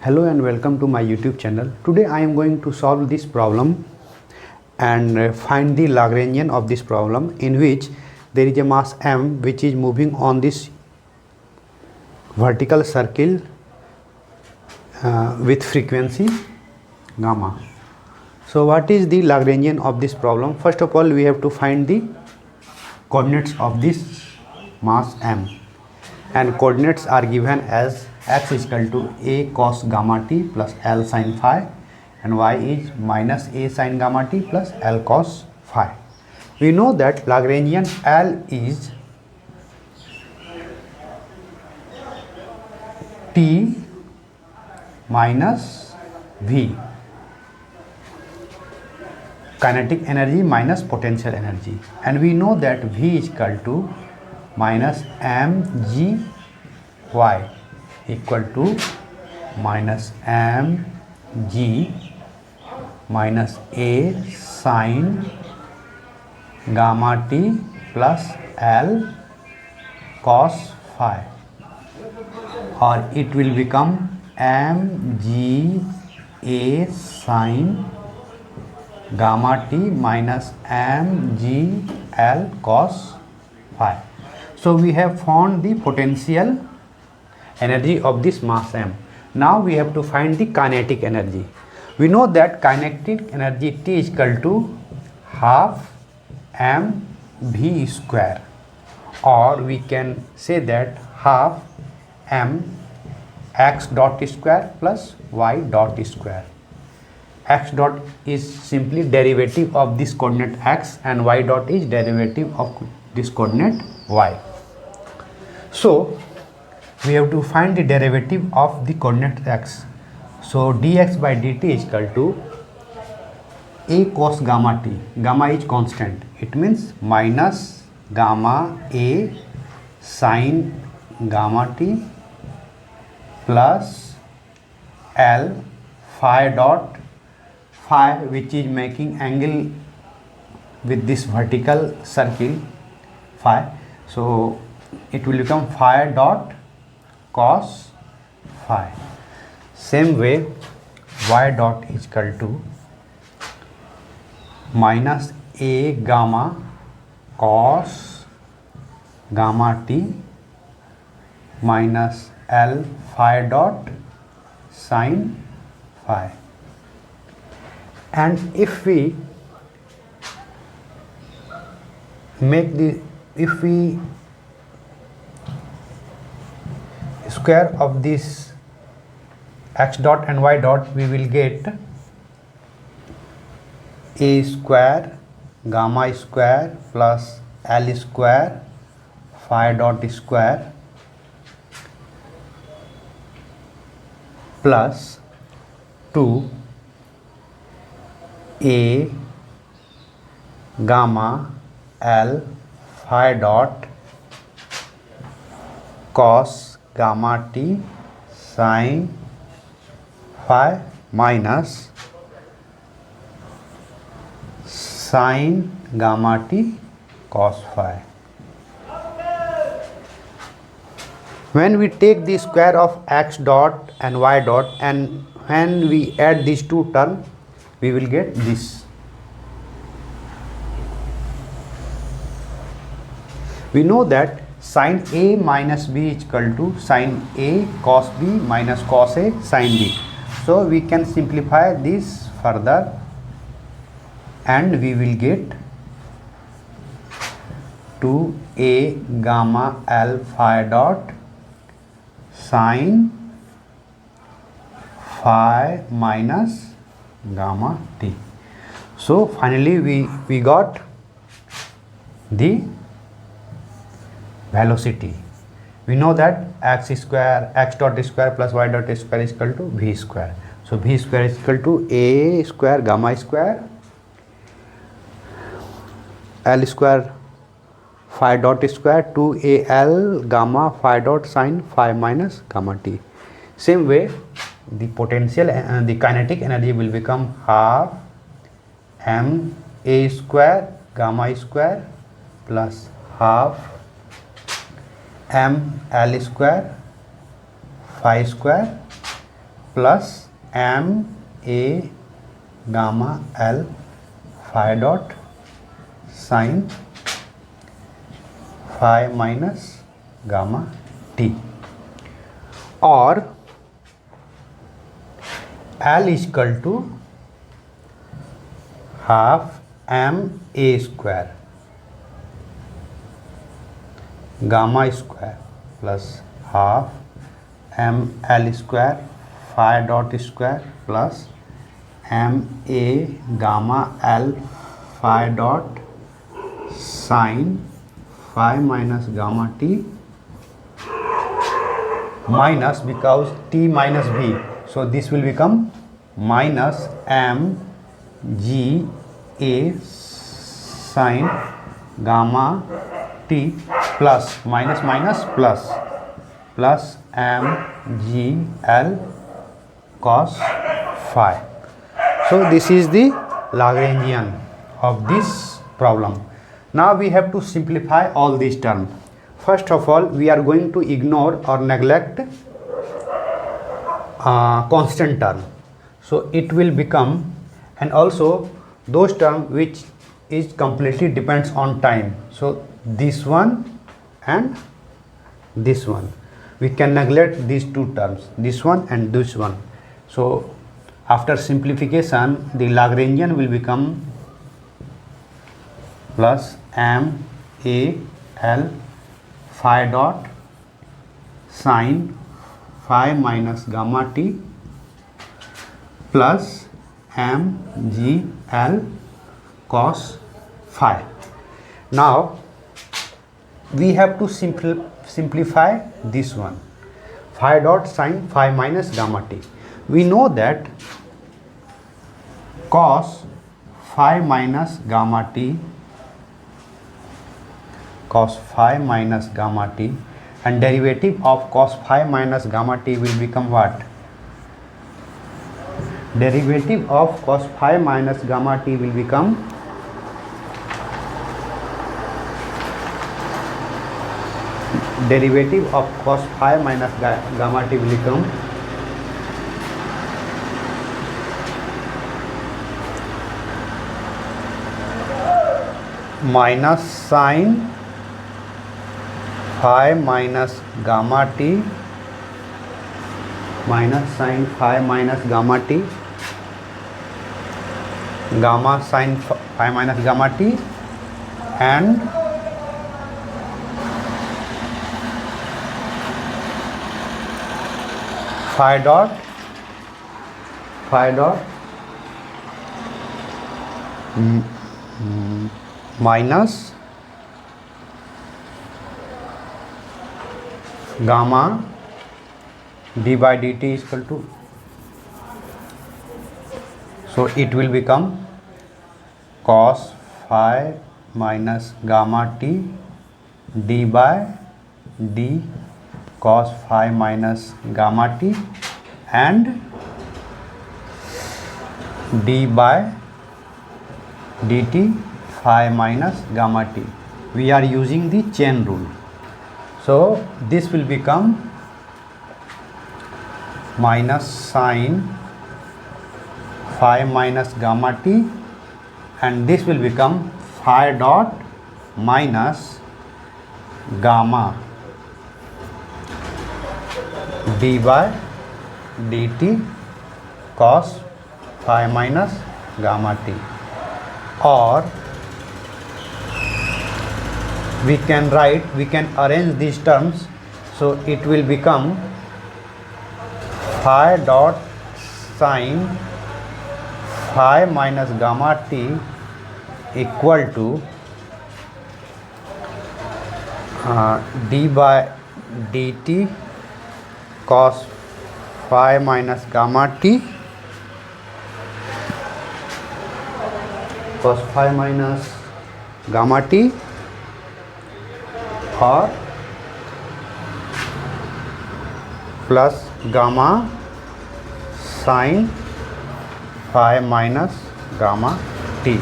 Hello and welcome to my YouTube channel. Today I am going to solve this problem and find the Lagrangian of this problem, in which there is a mass m which is moving on this vertical circle with frequency gamma. So what is the Lagrangian of this problem? First of all, we have to find the coordinates of this mass m, and coordinates are given as x is equal to a cos gamma t plus l sin phi, and y is minus a sin gamma t plus l cos phi. We know that Lagrangian L is T minus V, kinetic energy minus potential energy, and we know that V is equal to minus mg y equal to minus mg minus a sin gamma t plus l cos phi, or it will become mg a sin gamma t minus mg l cos phi. So we have found the potential energy of this mass m. Now we have to find the kinetic energy. We know that kinetic energy T is equal to half m v square, or we can say that half m x dot square plus y dot square. X dot is simply derivative of this coordinate x, and y dot is derivative of this coordinate y. So we have to find the derivative of the coordinate x. So dx by dt is equal to a cos gamma t. Gamma is constant. It means minus gamma a sin gamma t plus l phi dot phi, which is making angle with this vertical circle phi. So it will become phi dot cos phi. Same way, y dot is equal to minus a gamma cos gamma t minus l phi dot sin phi. And if we square of this x dot and y dot, we will get a square gamma square plus l square phi dot square plus 2 a gamma l phi dot cos gamma t sin phi minus sin gamma t cos phi. When we take the square of x dot and y dot, and when we add these two terms, we will get this. We know that sin a minus b is equal to sin a cos b minus cos a sin b. So we can simplify this further, and we will get 2a gamma l phi dot sin phi minus gamma t. So finally we got the velocity. We know that x dot square plus y dot square is equal to v square. So v square is equal to a square gamma square l square phi dot square 2al gamma phi dot sin phi minus gamma t. Same way, the potential and the kinetic energy will become half m a square gamma square plus half m l square phi square plus m a gamma l phi dot sin phi minus gamma t, or L is equal to half m a square gamma square plus half m l square phi dot square plus m a gamma l phi dot sin phi minus gamma t minus, because t minus b, so this will become minus m g a sin gamma t plus minus minus plus m g l cos phi. So this is the Lagrangian of this problem. Now we have to simplify all these terms. First of all, we are going to ignore or neglect constant term. So it will become, and also those terms which is completely depends on time. So this one and this one, we can neglect these two terms, this one and this one. So after simplification, the Lagrangian will become plus m a l phi dot sin phi minus gamma t plus m g l cos phi. Now we have to simplify this one, phi dot sin phi minus gamma t. We know that cos phi minus gamma t, cos phi minus gamma t, and derivative of cos phi minus gamma t will become what? Derivative of cos phi minus gamma t will become derivative of cos phi minus gamma t will become minus sin phi minus gamma t minus sin phi minus gamma t, gamma sin phi minus gamma t, and phi dot minus gamma d by dt is equal to, so it will become cos phi minus gamma t d by d cos phi minus gamma t and d by dt phi minus gamma t. We are using the chain rule. So this will become minus sin phi minus gamma t, and this will become phi dot minus gamma d by dt cos phi minus gamma t, or we can arrange these terms, so it will become phi dot sin phi minus gamma t equal to d by dt cos phi minus gamma t cos phi minus gamma t, or plus gamma sin phi minus gamma t.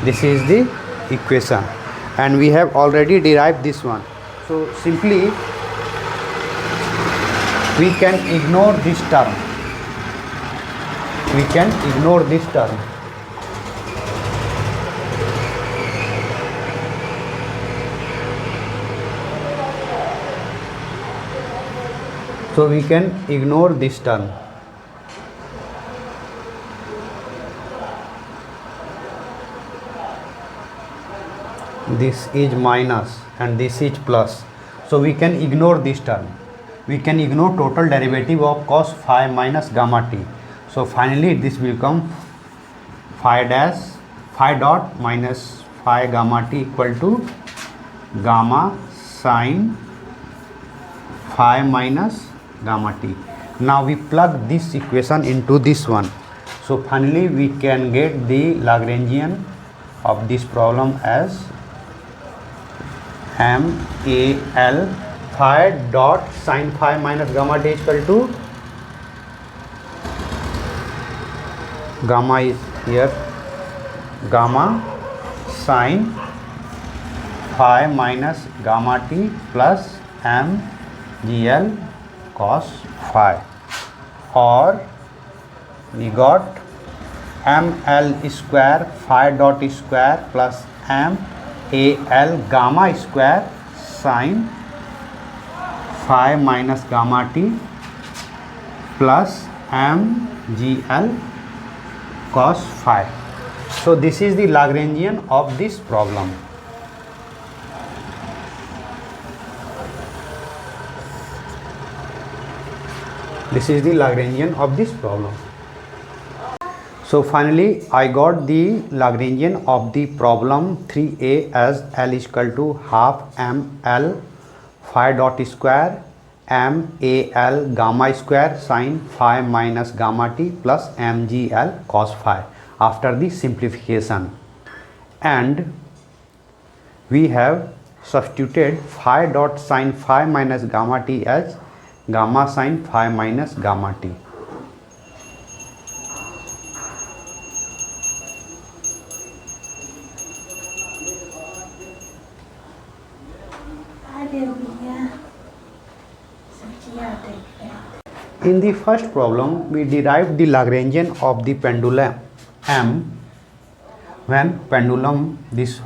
This is the equation, and we have already derived this one. So simply we can ignore this term. we can ignore this term. So we can ignore this term. This is minus and this is plus. So we can ignore this term. We can ignore total derivative of cos phi minus gamma t. So finally this will become phi dot minus phi gamma t equal to gamma sine phi minus gamma t. Now we plug this equation into this one. So finally we can get the Lagrangian of this problem as MAL phi dot sine phi minus gamma t is equal to gamma is here, gamma sine phi minus gamma t plus MGL cos phi, or we got ML square phi dot square plus MAL gamma square sine phi minus gamma t plus MGL cos phi. So this is the Lagrangian of this problem. This is the Lagrangian of this problem. So finally I got the Lagrangian of the problem 3a as L is equal to half ML phi dot square MAL gamma square sine phi minus gamma t plus MGL cos phi after the simplification, and we have substituted phi dot sine phi minus gamma t as gamma sine phi minus gamma t. In the first problem, we derived the Lagrangian of the pendulum M when pendulum, this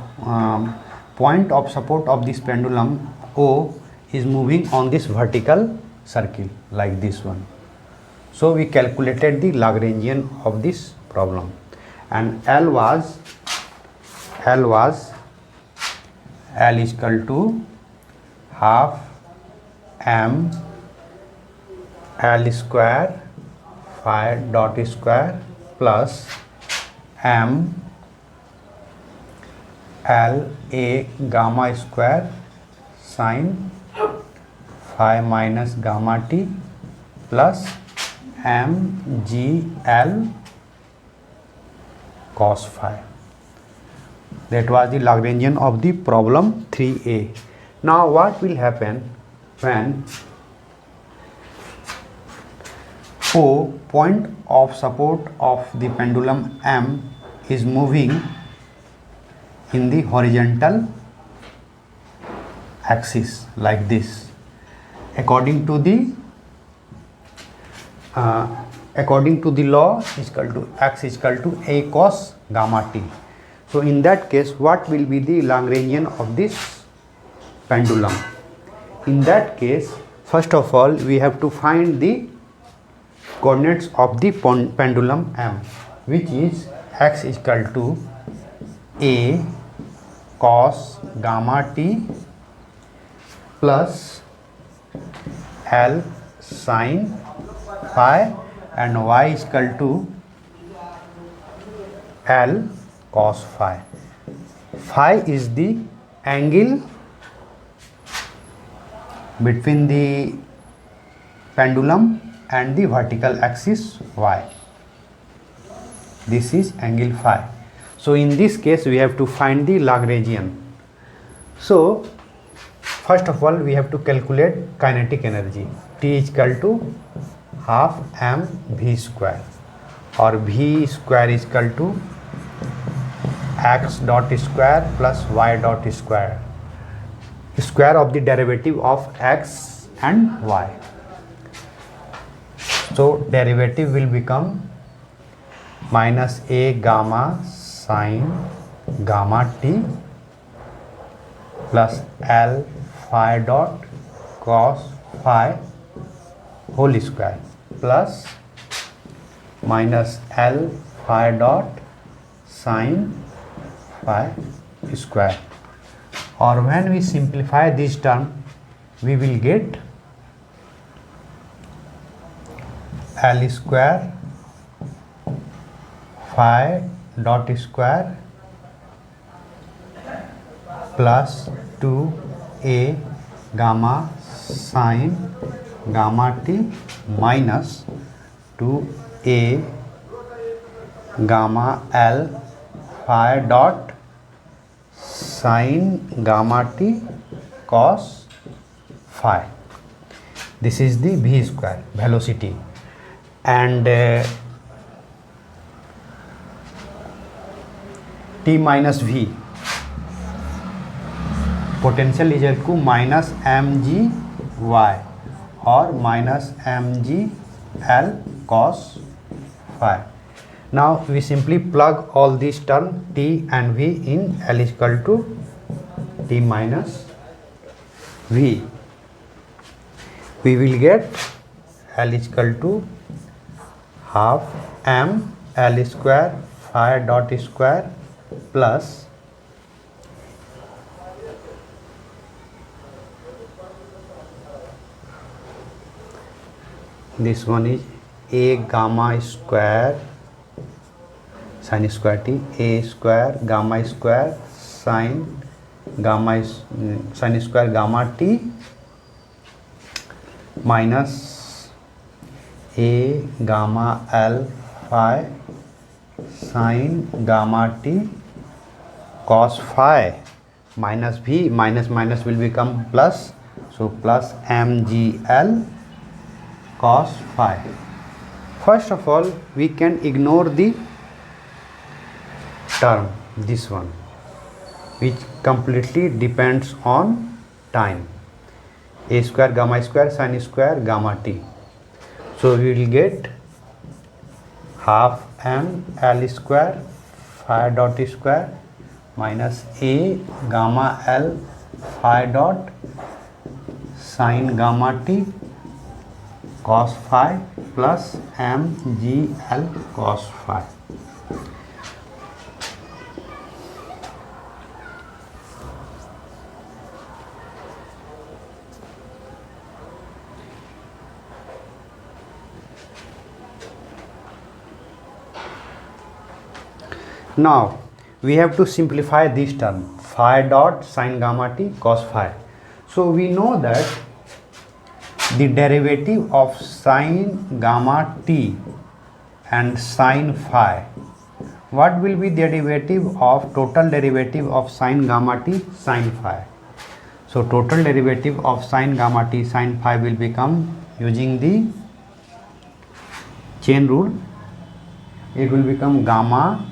point of support of this pendulum O is moving on this vertical circle like this one. So we calculated the Lagrangian of this problem, and L is equal to half M L square phi dot square plus M L A gamma square sine phi minus gamma t plus M G L cos phi. That was the Lagrangian of the problem 3a. Now what will happen when O, point of support of the pendulum M, is moving in the horizontal axis like this, according to the law is equal to x is equal to a cos gamma t. So in that case, what will be the Lagrangian of this pendulum? In that case, first of all we have to find the coordinates of the pendulum M, which is x is equal to a cos gamma t plus L sin phi, and y is equal to L cos phi. Phi is the angle between the pendulum and the vertical axis y. This is angle phi. So in this case we have to find the Lagrangian. So first of all we have to calculate kinetic energy. T is equal to half m v square, or v square is equal to x dot square plus y dot square, square of the derivative of x and y. So derivative will become minus a gamma sin gamma t plus L phi dot cos phi whole square plus minus L phi dot sin phi square. Or when we simplify this term, we will get L square phi dot square plus 2a gamma sin gamma t minus 2a gamma L phi dot sin gamma t cos phi. This is the v square velocity, and t minus v potential is equal to minus mg y or minus mg L cos phi. Now we simply plug all these terms t and v in L is equal to t minus v. We will get L is equal to half m L square phi dot square plus this one is a gamma square sin square t, a square gamma square sin gamma sin square gamma t minus a gamma L phi sin gamma t cos phi minus v, minus minus will become plus, so plus mgl cos phi. First of all, we can ignore the term, this one, which completely depends on time, a square gamma square sin square gamma t. So we will get half m L square phi dot square minus a gamma L phi dot sin gamma t cos phi plus mgl cos phi. Now we have to simplify this term, phi dot sin gamma t cos phi. So we know that the derivative of sin gamma t and sin phi, what will be the derivative of total derivative of sin gamma t sin phi? So total derivative of sin gamma t sin phi will become, using the chain rule, it will become gamma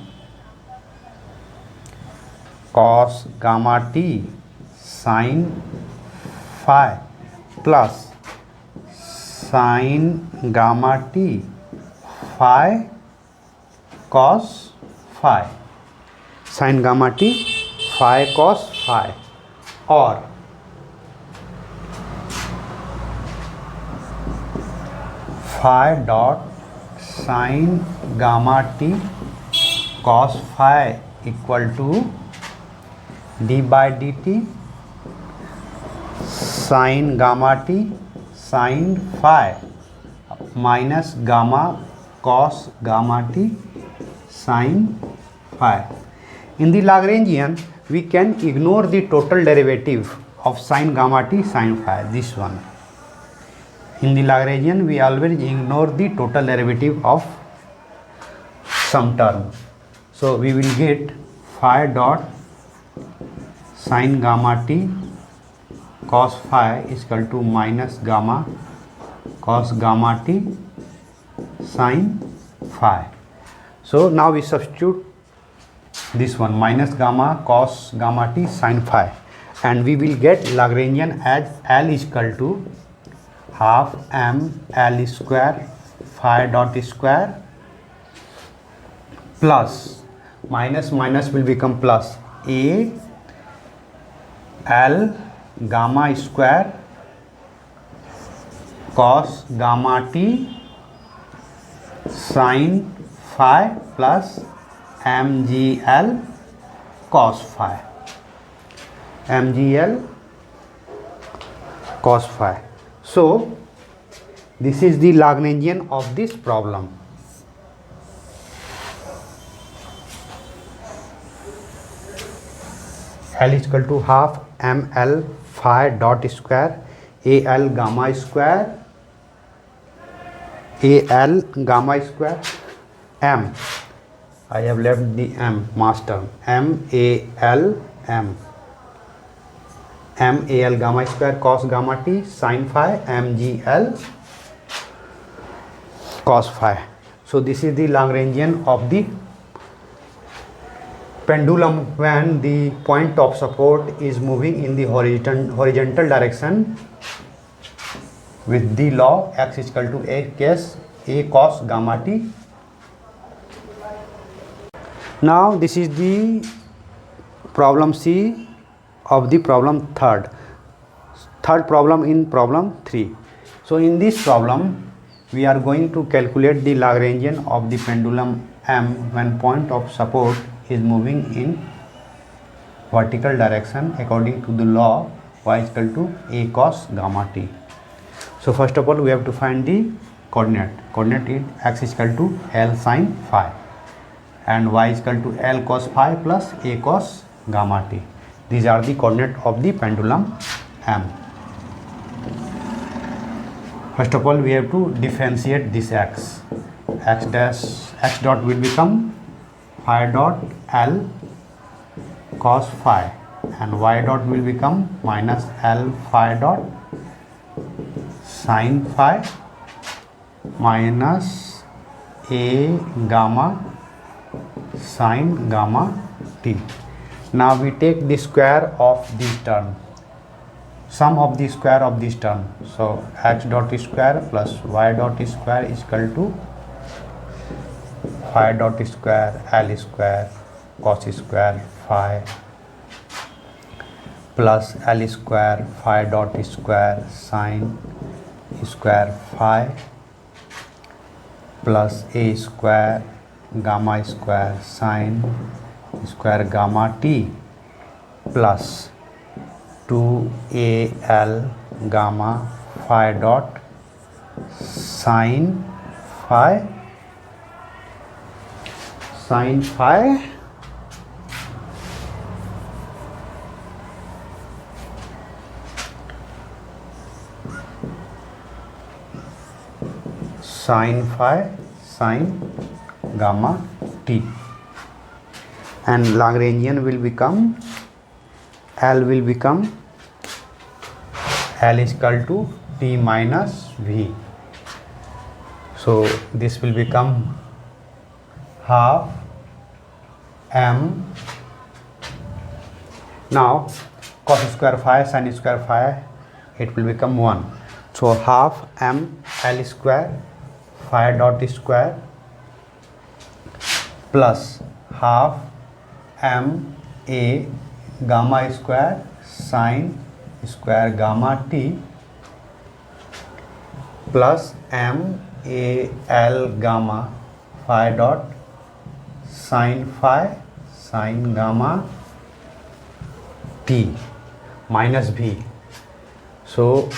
cos gamma t sin phi plus sin gamma t phi cos phi, sin gamma t phi cos phi, or phi dot sin gamma t cos phi equal to d by dt sin gamma t sin phi minus gamma cos gamma t sin phi. In the Lagrangian, we can ignore the total derivative of sin gamma t sin phi, this one. In the Lagrangian, we always ignore the total derivative of some term. So we will get phi dot sin gamma t cos phi is equal to minus gamma cos gamma t sin phi. So now we substitute this one, minus gamma cos gamma t sin phi, and we will get Lagrangian as L is equal to half m L square phi dot square plus minus minus will become plus a l gamma square cos gamma t sin phi plus mgl cos phi, mgl cos phi. So this is the Lagrangian of this problem. L is equal to half ml phi dot square al gamma square m. I have left the m mass term m al gamma square cos gamma t sin phi mgl cos phi. So this is the Lagrangian of the pendulum when the point of support is moving in the horizontal direction with the law x is equal to a cos gamma t. Now this is the problem C of the problem third problem in problem 3. So in this problem we are going to calculate the Lagrangian of the pendulum M when point of support is moving in vertical direction according to the law y is equal to a cos gamma t. So first of all we have to find the coordinate is x is equal to L sin phi and y is equal to L cos phi plus a cos gamma t. These are the coordinates of the pendulum M. First of all we have to differentiate this x dot will become phi dot L cos phi and y dot will become minus L phi dot sin phi minus a gamma sin gamma t. Now we take the square of this term, sum of the square of this term. So x dot square plus y dot square is equal to phi dot square L square cos square phi plus L square phi dot square sin square phi plus a square gamma square sin square gamma t plus 2al gamma phi dot sin phi sin phi sin gamma t, and Lagrangian will become L is equal to t minus v. So this will become half m. Now cos square phi sin square phi, it will become 1. So half m L square phi dot square plus half m a gamma square sin square gamma t plus m a L gamma phi dot sin phi sin gamma t minus v. So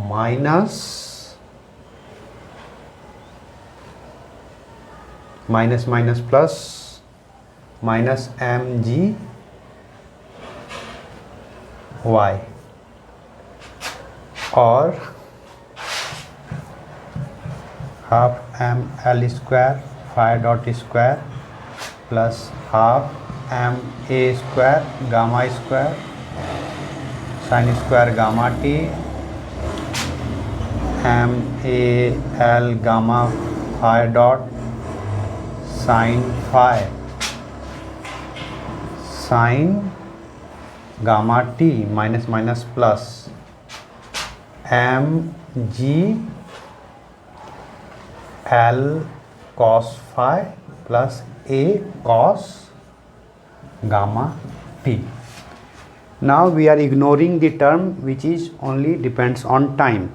minus plus minus mg y or half m L square phi dot square plus half m a square gamma square sin square gamma t m a L gamma phi dot sin phi sin gamma t minus plus m g L cos phi plus A cos gamma t. Now we are ignoring the term which is only depends on time.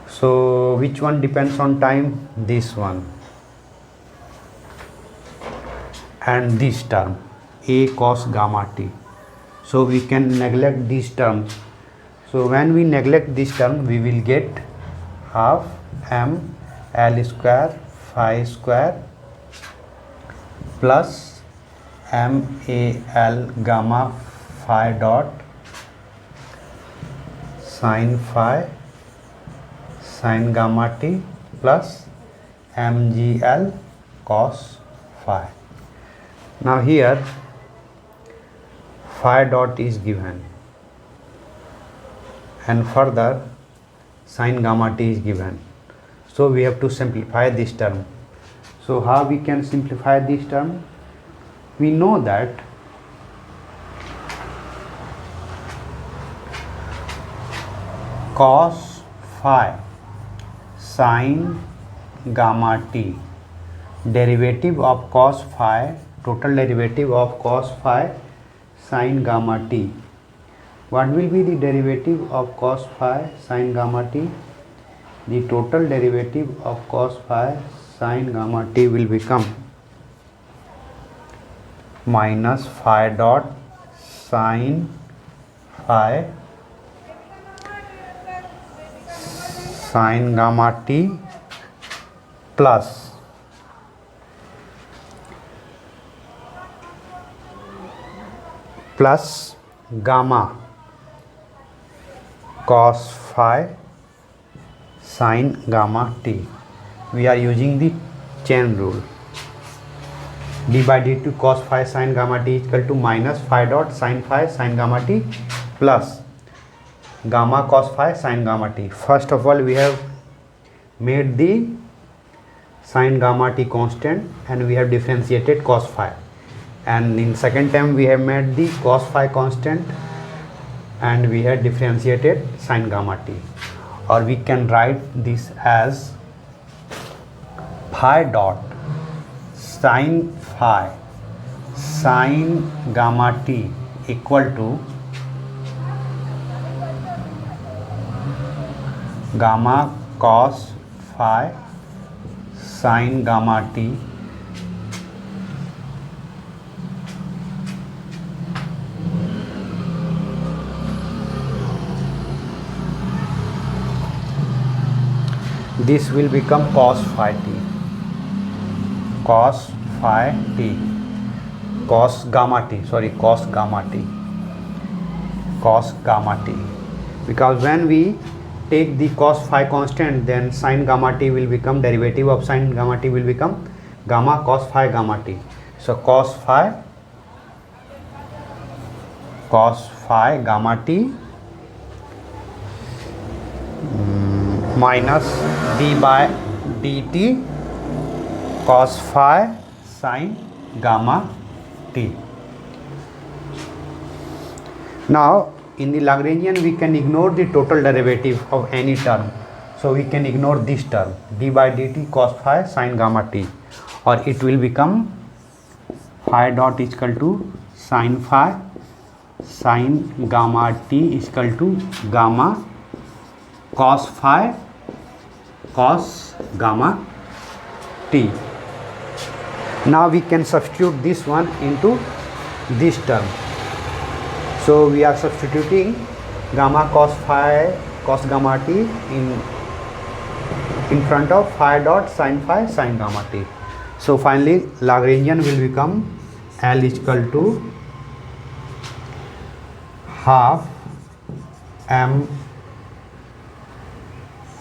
So which one depends on time? This one and this term A cos gamma t. So we can neglect these terms. So when we neglect this term, we will get half m L square phi square plus m A L gamma phi dot sin phi sin gamma t plus mgl cos phi. Now here phi dot is given and further sin gamma t is given. So we have to simplify this term. So how we can simplify this term? We know that cos phi sin gamma t, derivative of cos phi, total derivative of cos phi sin gamma t. What will be the derivative of cos phi sin gamma t? The total derivative of cos phi sin gamma t will become minus phi dot sin phi sin gamma t plus gamma cos phi sin gamma t. We are using the chain rule. D by dt cos phi sin gamma t is equal to minus phi dot sin phi sin gamma t plus gamma cos phi sin gamma t. First of all, we have made the sin gamma t constant and we have differentiated cos phi. And in second term, we have made the cos phi constant and we have differentiated sin gamma t. Or we can write this as phi dot sin phi sin gamma t equal to gamma cos phi sin gamma t this will become cos phi t, cos phi t, cos gamma t, sorry, cos gamma t, cos gamma t. Because when we take the cos phi constant, then sin gamma t will become derivative of sin gamma t will become gamma cos phi gamma t. So cos phi gamma t minus d by dt cos phi sin gamma t. Now in the Lagrangian we can ignore the total derivative of any term. So we can ignore this term d by dt cos phi sin gamma t, or it will become phi dot is equal to sin phi sin gamma t is equal to gamma cos phi cos gamma t. Now we can substitute this one into this term. So we are substituting gamma cos phi cos gamma t in front of phi dot sin phi sin gamma t. So finally Lagrangian will become L is equal to half m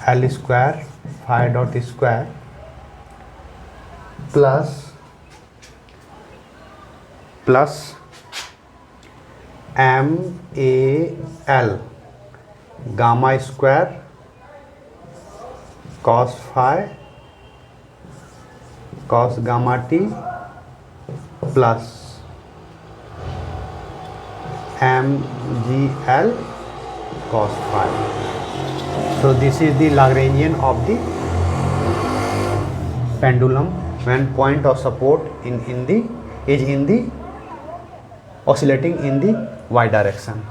L square phi dot square plus m a l gamma square cos phi cos gamma t plus mgl cos phi. So this is the Lagrangian of the pendulum when point of support is in the oscillating in the y direction.